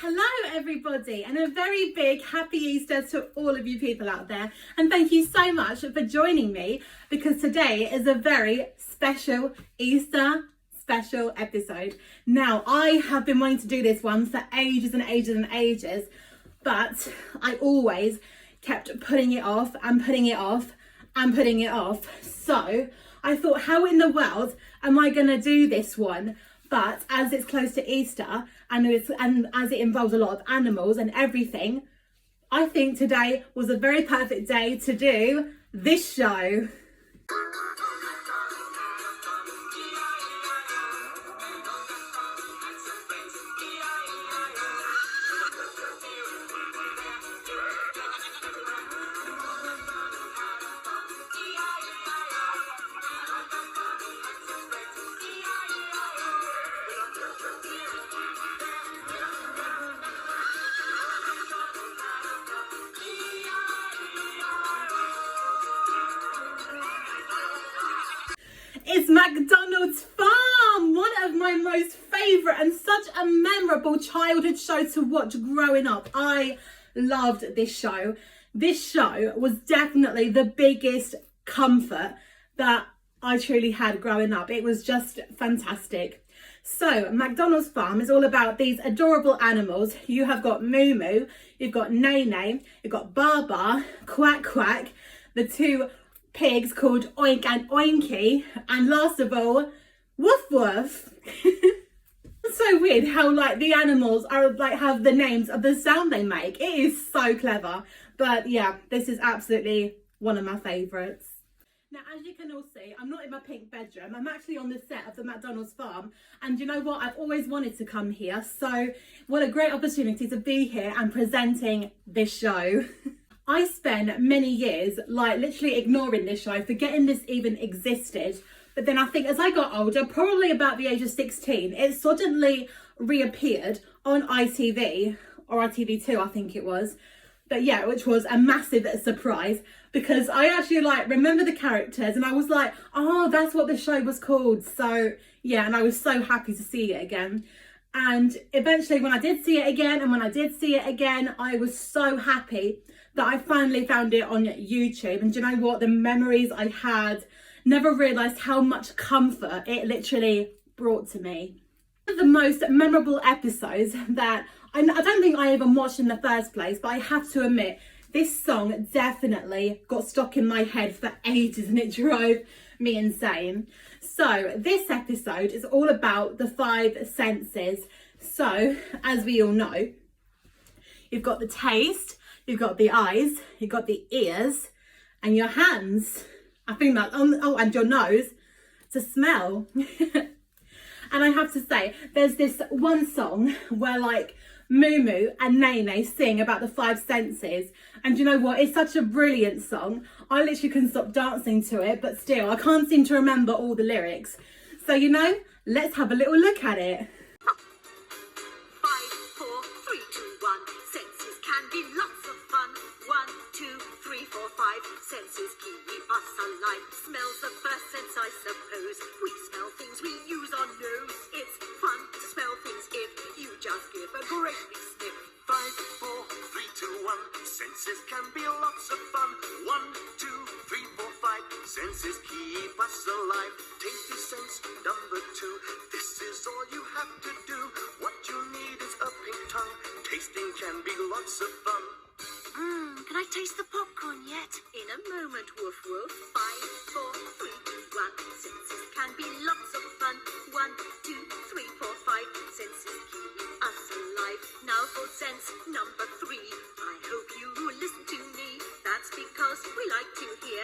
Hello everybody, and a very big happy Easter to all of you people out there, and thank you so much for joining me because today is a very special Easter special episode. Now, I have been wanting to do this one for ages and ages and ages, but I always kept putting it off and putting it off and putting it off. So I thought, how in the world am I going to do this one? But as it's close to Easter and as it involves a lot of animals and everything, I think today was a very perfect day to do this show. It's McDonald's Farm, one of my most favourite and such a memorable childhood show to watch growing up. I loved this show. This show was definitely the biggest comfort that I truly had growing up. It was just fantastic. So McDonald's Farm is all about these adorable animals. You have got Moo Moo, you've got Nene, you've got Baba, Quack Quack, the two pigs called Oink and Oinky, and last of all, Woof Woof. It's so weird how like the animals are like have the names of the sound they make. It is so clever. But yeah, this is absolutely one of my favourites. Now, as you can all see, I'm not in my pink bedroom. I'm actually on the set of the McDonald's Farm. And you know what? I've always wanted to come here. So what a great opportunity to be here and presenting this show. I spent many years like literally ignoring this show, forgetting this even existed. But then I think as I got older, probably about the age of 16, it suddenly reappeared on ITV or ITV2, I think it was. But yeah, which was a massive surprise because I actually like remember the characters and I was like, oh, that's what the show was called. So yeah, and I was so happy to see it again. And eventually when I did see it again, I was so happy that I finally found it on YouTube. And do you know what? The memories I had, never realised how much comfort it literally brought to me. One of the most memorable episodes that I don't think I even watched in the first place, but I have to admit, this song definitely got stuck in my head for ages and it drove me insane. So this episode is all about the 5 senses. So as we all know, you've got the taste, you've got the eyes, you've got the ears and your hands. I think that, oh, and your nose to smell. And I have to say, there's this one song where like Moo Moo and Nene sing about the 5 senses. And you know what? It's such a brilliant song. I literally couldn't stop dancing to it, but still, I can't seem to remember all the lyrics. So, you know, let's have a little look at it. 5, 4, 3, 2, 1. Senses can be lots of fun. 1, 2, 3, 4, 5. Senses keep us alive. Smells the first sense, I suppose. We smell things, we use our nose. It's fun to smell things if you just give a great big sniff. 5, 4, 3, 2, 1. Senses can be lots of fun. 1, 2, 3, 4, 5. Senses keep us alive. Tasty sense number 2. This is all you have to do. What you need is a pink tongue. Tasting can be lots of fun. Can I taste the popcorn yet? In a moment, Woof Woof. 5, 4, 3, 2, 1. Senses can be lots of fun. 1, 2, 3, 4, 5. Senses keep us alive. Now for sense number 3. I hope you listen to me. That's because we like to hear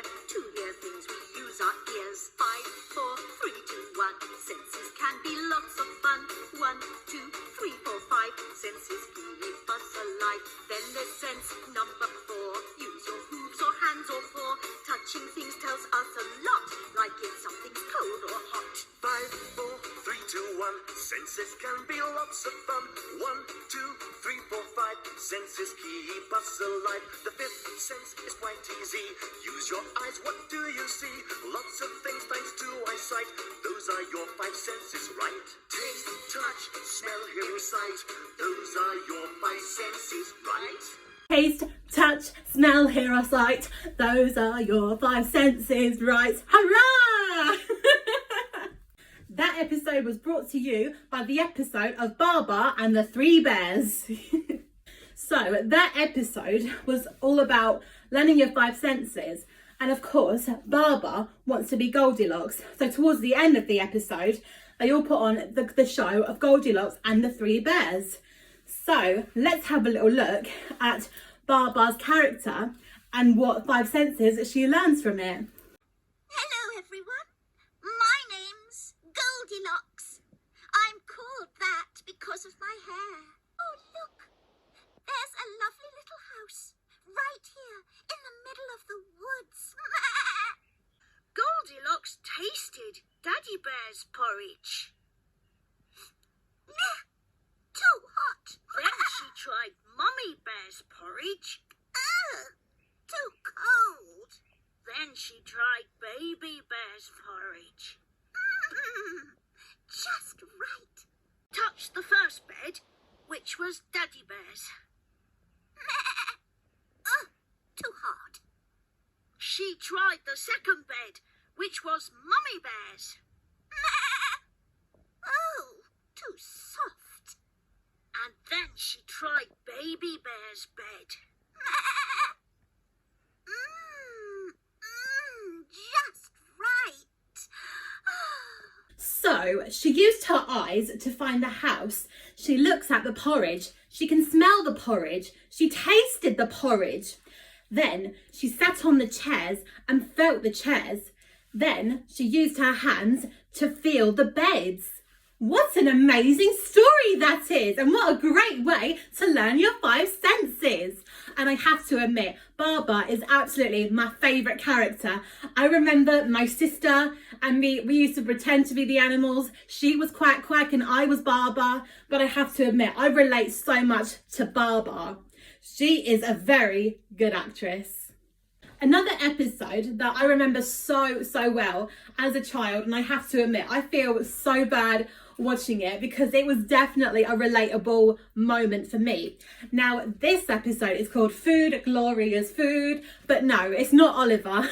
things. We use our ears. 5, 4, 3, 2, 1. Senses can be lots of fun. 1, 2, 3, 4, 5. Senses keep us alive. Then there's sense number 4. Use your hooves or hands or paw. Touching things tells us a lot, like if something's cold or hot. 5, 4, 3, 2, 1. Senses can be lots of fun. 1, 2, 3, 4, 5. Senses keep us alive. The 5th sense is quite easy. Use your eyes, what do you see? Lots of things thanks to eyesight. Those are your 5 senses, right? Taste, touch, smell, hearing, sight. Those are your right. Taste, touch, smell, hear or sight. Those are your five senses, right? Hurrah! That episode was brought to you by the episode of Baba and the Three Bears. So that episode was all about learning your five senses. And of course, Baba wants to be Goldilocks. So towards the end of the episode, they all put on the show of Goldilocks and the Three Bears. So let's have a little look at Baba's character and what five senses she learns from it. Hello, everyone. My name's Goldilocks. I'm called that because of my hair. Oh, look. There's a lovely little house right here in the middle of the woods. Goldilocks tasted Daddy Bear's porridge. Too hot. Then she tried Mummy Bear's porridge. Too cold. Then she tried Baby Bear's porridge. Just right. Touched the first bed, which was Daddy Bear's. Too hard. She tried the second bed, which was Mummy Bear's. Oh, too soft. And then she tried Baby Bear's bed. Just right. So she used her eyes to find the house. She looks at the porridge. She can smell the porridge. She tasted the porridge. Then she sat on the chairs and felt the chairs. Then she used her hands to feel the beds. What an amazing story that is, and what a great way to learn your five senses. And I have to admit, Baba is absolutely my favourite character. I remember my sister and we used to pretend to be the animals. She was Quack Quack and I was Baba. But I have to admit, I relate so much to Baba. She is a very good actress. Another episode that I remember so well as a child, and I have to admit, I feel so bad watching it because it was definitely a relatable moment for me. Now, this episode is called Food, Glorious Food, but no, it's not Oliver.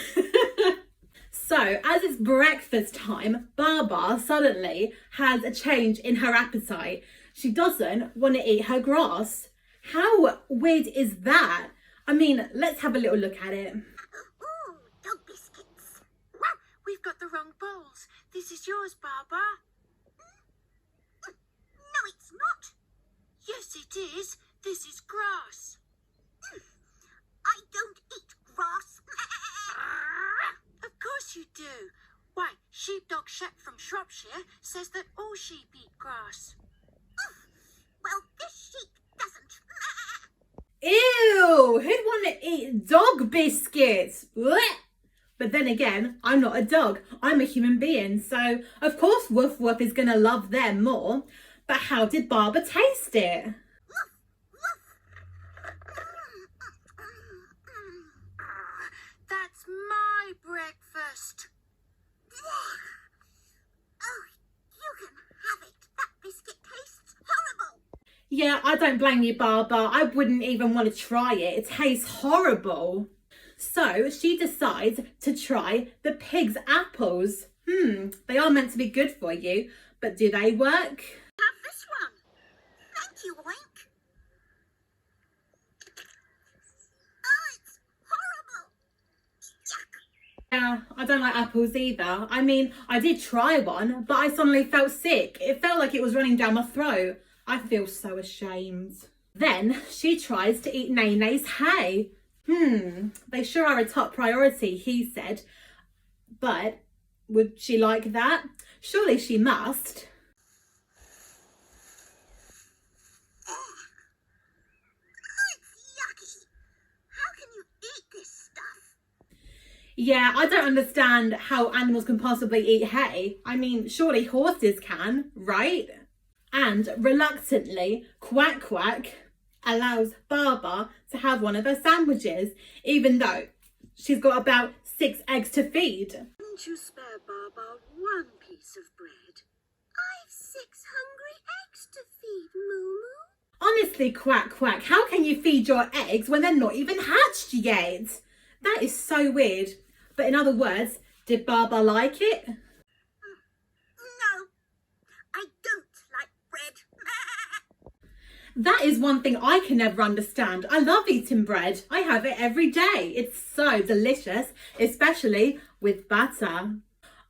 So, as it's breakfast time, Baba suddenly has a change in her appetite. She doesn't want to eat her grass. How weird is that? I mean, let's have a little look at it. Ooh, dog biscuits. We've got the wrong bowls. This is yours, Baba. No, it's not. Yes, it is. This is grass. I don't eat grass. Of course you do. Why, Sheepdog Shack from Shropshire says that all sheep eat grass. Well, this sheep doesn't. Ew, who'd want to eat dog biscuits? Blech. But then again, I'm not a dog, I'm a human being, so of course Woof Woof is going to love them more. But how did Baba taste it? That's my breakfast. Oh, you can have it. That biscuit tastes horrible. Yeah, I don't blame you, Baba. I wouldn't even want to try it. It tastes horrible. So she decides to try the pig's apples. They are meant to be good for you, but do they work? Have this one. Thank you, Oink. Oh, it's horrible. Yuck. Yeah, I don't like apples either. I mean, I did try one, but I suddenly felt sick. It felt like it was running down my throat. I feel so ashamed. Then she tries to eat Nene's hay. They sure are a top priority, he said. But would she like that? Surely she must. Oh, it's yucky. How can you eat this stuff? Yeah, I don't understand how animals can possibly eat hay. I mean, surely horses can, right? And reluctantly, Quack Quack allows Baba to have one of her sandwiches, even though she's got about 6 eggs to feed. Wouldn't you spare Baba one piece of bread? I've 6 hungry eggs to feed, Moo Moo. Honestly, Quack Quack, how can you feed your eggs when they're not even hatched yet? That is so weird. But in other words, did Baba like it? No, I don't like bread. That is one thing I can never understand. I love eating bread. I have it every day. It's so delicious, especially with butter.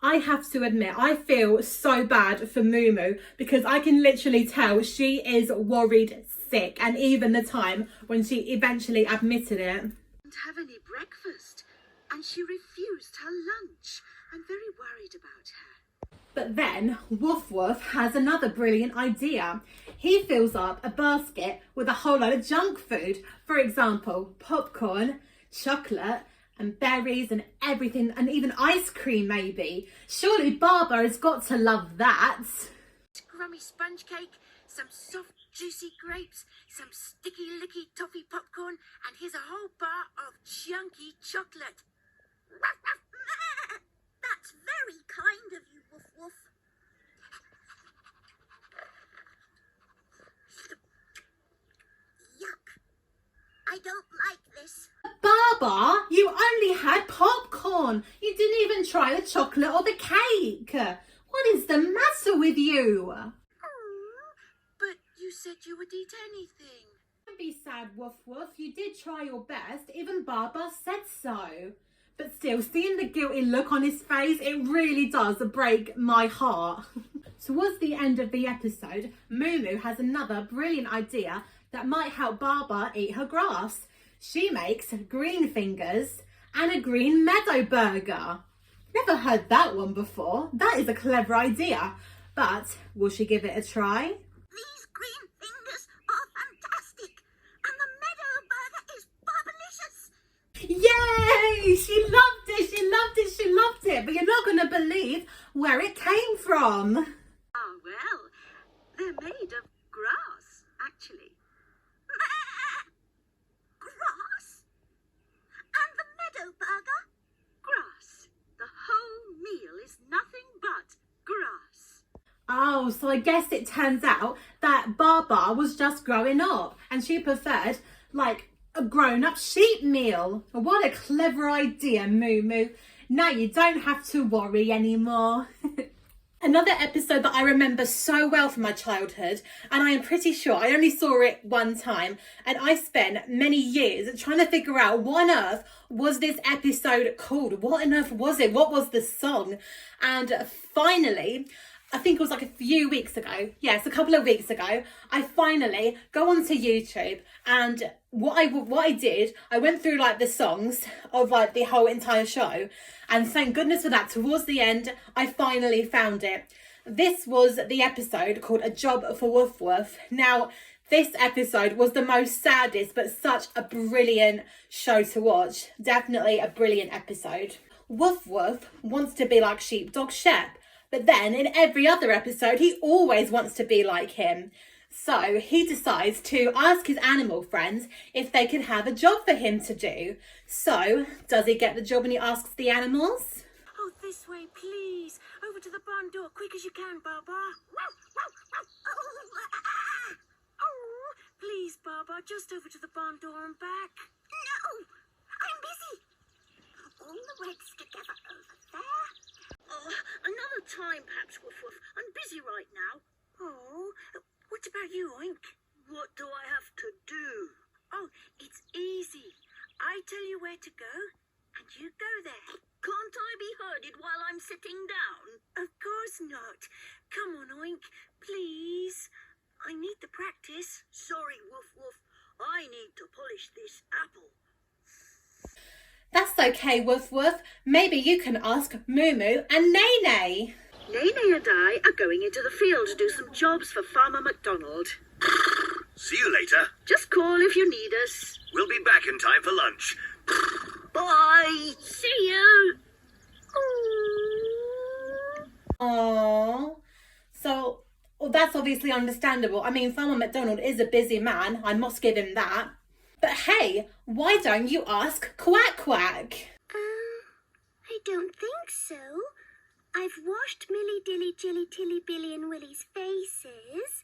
I have to admit, I feel so bad for Mumu because I can literally tell she is worried sick, and even the time when she eventually admitted it. Didn't have any breakfast, and she refused her lunch. I'm very worried about her. But then Woof Woof has another brilliant idea. He fills up a basket with a whole load of junk food. For example, popcorn, chocolate, and berries and everything, and even ice cream maybe. Surely Baba has got to love that. Crummy sponge cake, some soft juicy grapes, some sticky licky toffee popcorn, and here's a whole bar of chunky chocolate. That's very kind of you, Woof Woof. Yuck. I don't like this. Baba, you only had popcorn. You didn't even try the chocolate or the cake. What is the matter with you? But you said you would eat anything. Don't be sad, Woof Woof. You did try your best. Even Baba said so. But still, seeing the guilty look on his face, it really does break my heart. Towards the end of the episode, Mumu has another brilliant idea that might help Baba eat her grass. She makes green fingers and a green meadow burger. Never heard that one before. That is a clever idea. But will she give it a try? These green fingers are fantastic, and the meadow burger is barbalicious. Yay! She loved it, she loved it, she loved it. But you're not going to believe where it came from. Oh, well, they're made of grass, actually. Grass? And the meadow burger? Grass. The whole meal is nothing but grass. Oh, so I guess it turns out that Baba was just growing up and she preferred like a grown-up sheep meal. What a clever idea, Mumu. Now you don't have to worry anymore. Another episode that I remember so well from my childhood, and I am pretty sure I only saw it one time, and I spent many years trying to figure out what on earth was this episode called. What on earth was it? What was the song? And finally, I think it was like a few weeks ago. Yes, a couple of weeks ago, I finally go onto YouTube, and what I did, I went through like the songs of like the whole entire show, and thank goodness for that. Towards the end, I finally found it. This was the episode called A Job for Woof Woof. Now, this episode was the most saddest, but such a brilliant show to watch. Definitely a brilliant episode. Woof Woof wants to be like Sheepdog Shep, but then in every other episode, he always wants to be like him. So he decides to ask his animal friends if they can have a job for him to do. So does he get the job when he asks the animals? Oh, this way, please. Over to the barn door, quick as you can, Baba. Oh, please, Baba, just over to the barn door and back. No, I'm busy. All the legs together over there. Oh, another time, perhaps, Woof Woof. I'm busy right now. Oh, what about you, Oink? What do I have to do? Oh, it's easy. I tell you where to go, and you go there. Can't I be herded while I'm sitting down? Of course not. Come on, Oink, please. I need the practice. Sorry, Woof Woof. I need to polish this apple. That's okay, Woof Woof. Maybe you can ask Mumu and Nene. Nene and I are going into the field to do some jobs for Farmer McDonald. See you later. Just call if you need us. We'll be back in time for lunch. Bye. See you. Aww. So, well, that's obviously understandable. I mean, Farmer McDonald is a busy man. I must give him that. But hey, why don't you ask Quack Quack? I don't think so. I've washed Milly Dilly Jilly Tilly Billy and Willie's faces.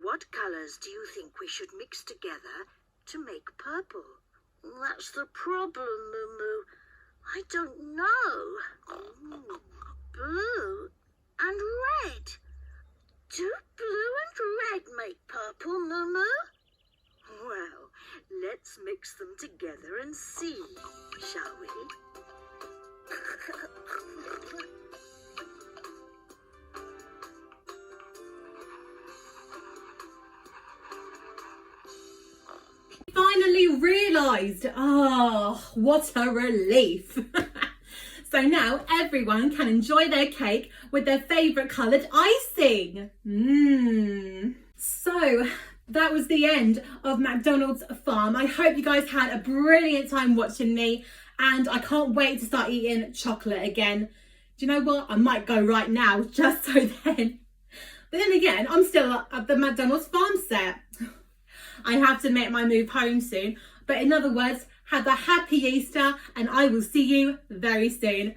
What colours do you think we should mix together to make purple? That's the problem, Moo. I don't know. Blue and red. Do blue and red make purple, Moo? Well, let's mix them together and see, shall we? Finally realised. Oh, what a relief. So now everyone can enjoy their cake with their favourite coloured icing. So that was the end of McDonald's Farm. I hope you guys had a brilliant time watching me, and I can't wait to start eating chocolate again. Do you know what? I might go right now just so then. But then again, I'm still at the McDonald's Farm set. I have to make my move home soon. But in other words, have a happy Easter, and I will see you very soon.